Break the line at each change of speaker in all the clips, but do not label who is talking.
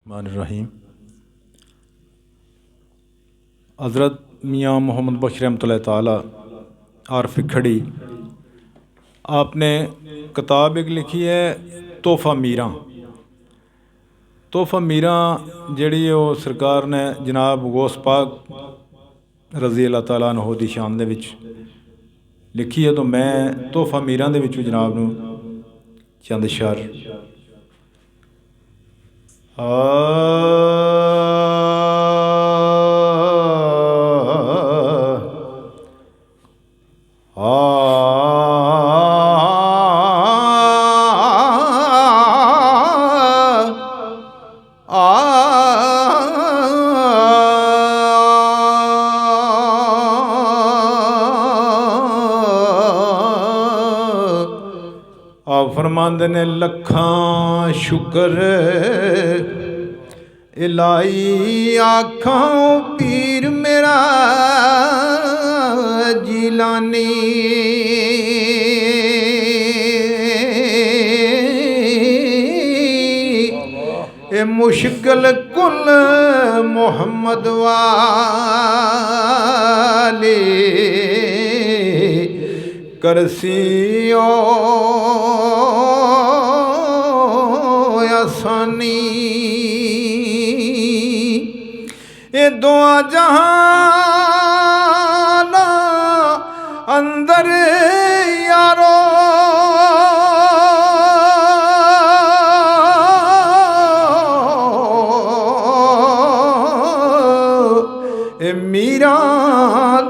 रहीम। हज़रत मियाँ मोहम्मद बख्श रहमतुल्लाह ताला आरफ़ खड़ी, आपने किताब एक लिखी है तोहफ़ा मीरां। तोहफ़ा मीरां जिहड़ी वो सरकार ने जनाब गौस पाक रज़ी अल्लाह ताला अन्हु दी शान दे विच लिखी है। तो मैं तोहफ़ा मीरां दे विचों जनाब नूं चंद शार आप फरमांदे ने लखां शुक्र इलाही आखां पीर मेरा जिलानी। ए मुश्किल कुल मोहम्मद वाले करसियो आसानी। ए दुआ जहान अंदर यारो ए मीरा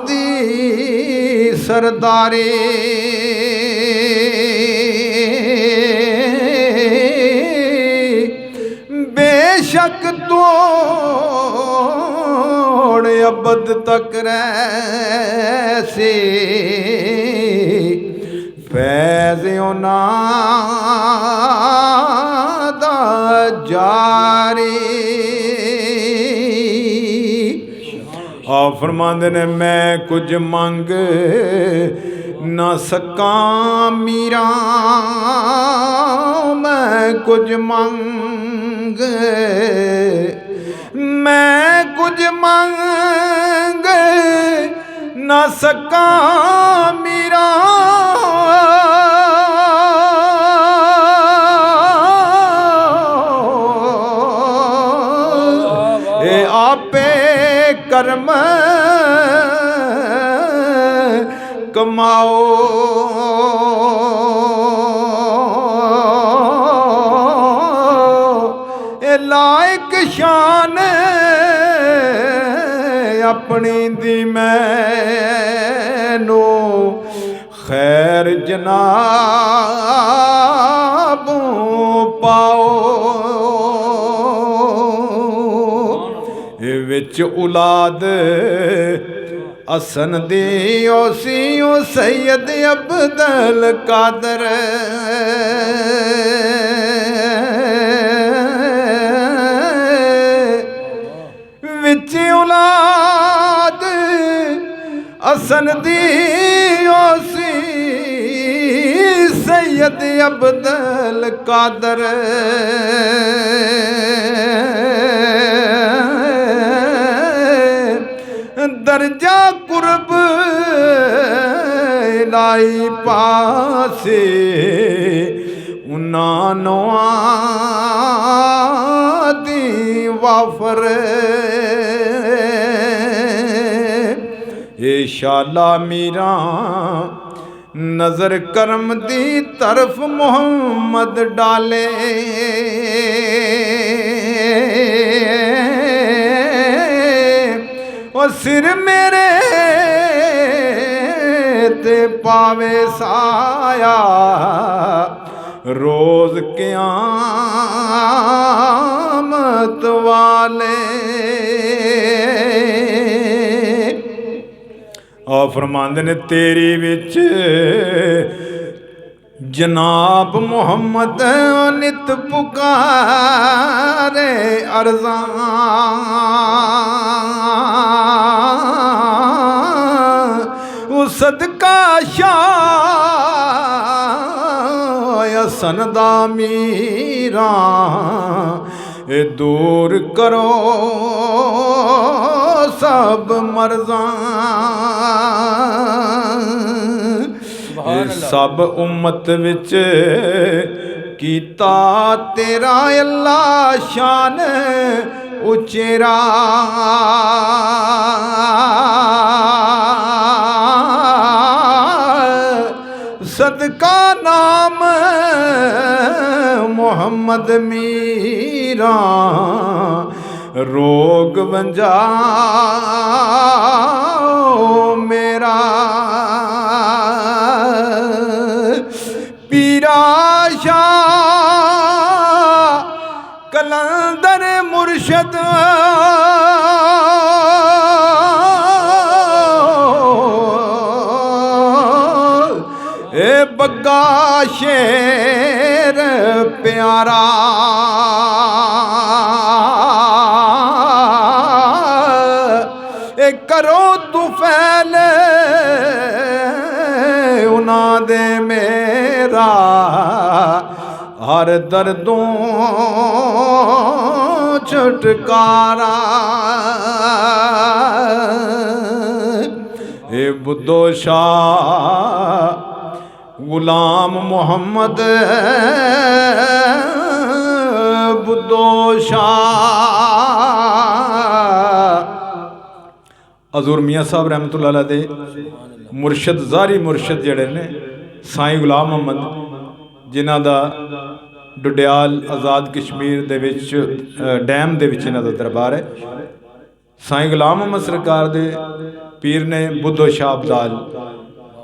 दी सरदारे बेशक तोड़ अबद तक रहसे फैज़ उना दा जारी। आप फरमांदे ने मैं कुछ मंग ना सकां मीरा, मैं कुछ मंग ना सकां मीरा। ए आपे कर्म कमाओ ए लायक शान अपनी दी मैनू खैर जनाब पाओ। विच औलाद असन दी ओसी ओ सैयद अब्दुल कादर विच औलाद असन दी ओसी सैयद अब्दुल कादर दर्जा कुर्ब इलाही पासे उन्हां नौआं दी वाफर। ए शाला मीरा नजर करम दी तरफ मोहम्मद डाले और सिर मेरे ते पावे साया रोज क़यामत वाले। और फरमांदे ने तेरी विच जनाब मोहम्मद नित पुकारे अर्ज़ां सदका शाह सन दा मीरा ए दूर करो सब मर्ज़ां सब उम्मत विच कीता तेरा अल्लाह शान उचेरा सदका नाम मोहम्मद मीरा रोग वंजा मेरा पीरा शाह कलंदर मुर्शद ए बग्गा शेर प्यारा ए करो तू फैल उन्हां दे मेरा हर दर्दों छुटकारा ए बुद्धो शाह गुलाम मोहम्मद बुद्धो शाह हजूर मियाँ साहब रहमतुल्लाह अलैह दे मुर्शद ज़ारी मुर्शद जड़े ने साईं गुलाम मोहम्मद जिन्हां दा डुडियाल आज़ाद कश्मीर दे विच डैम दे विच इन्हां दा दरबार है। साईं गुलाम मोहम्मद सरकार दे पीर ने बुद्धो शाह अब्दाल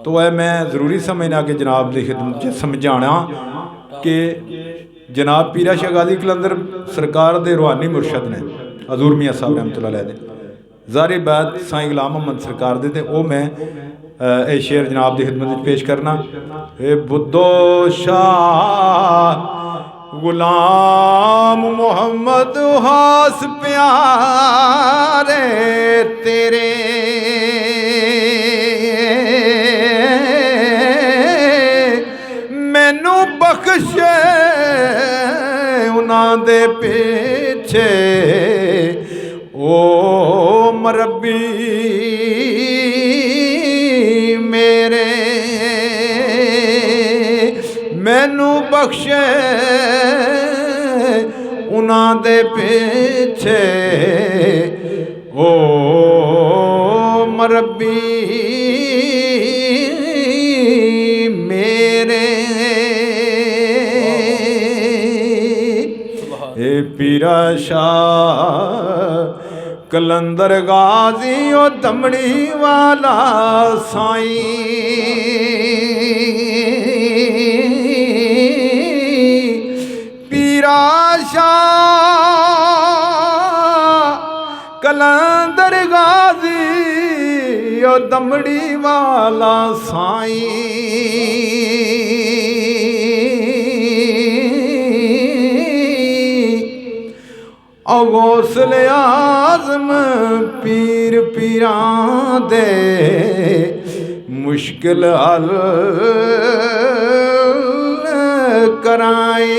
तो है मैं ज़रूरी समझना कि जनाब की खिदमत समझाना कि जनाब पीरा शाह गाजी कलंदर सरकार दे रूहानी मुर्शद ने हजूर मियाँ साहब रहमतुल्लाह अलैह दे ज़ाहिर बात साईं गुलाम मोहम्मद सरकार दे ते वो मैं ये शेर जनाब की खिदमत पेश करना। ए बुद्धो शाह गुलाम मोहम्मद हास प्यारे तेरे मैनू बख्श उन्हां दे पीछे ओ मरबी मेरे मैनू बख्श उन्हां दे पीछे ओ मरबी मेरे ए पीरा शाह कलंदर गाजी ओ दमड़ी वाला साईं पीरा शाह कलंदर गाजी ओ दमड़ी वाला साईं गौसल आज़म पीर पीरां दे मुश्किल हल कराई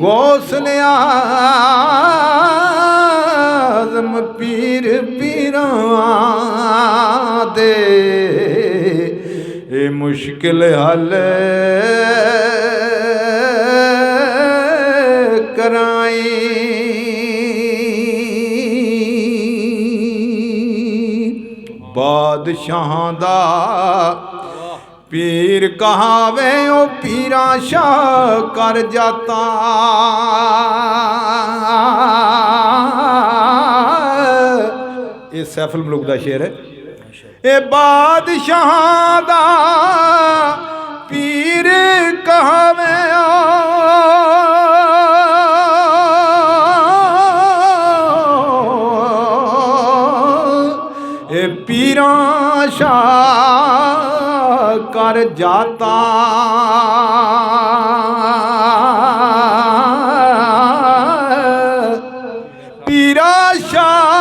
गौसल आज़म पीर पीरां दे ए मुश्किल हल कराई बादशाहां दा पीर कहावे ओ पीरा शाह कर जाता ये सैफुल मुल्क दा शेर है। ए बादशाहां दा पीर कहावे पीरा शाह कर जाता पीरा शाह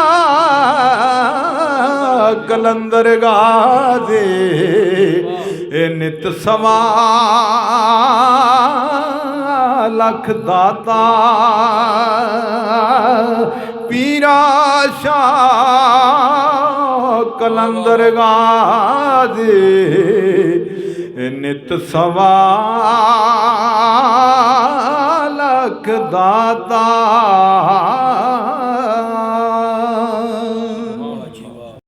कलंदर गाजे नित सवाल लख दाता पीरा शाह कलंदर गाज़ी नित सवा लख दाता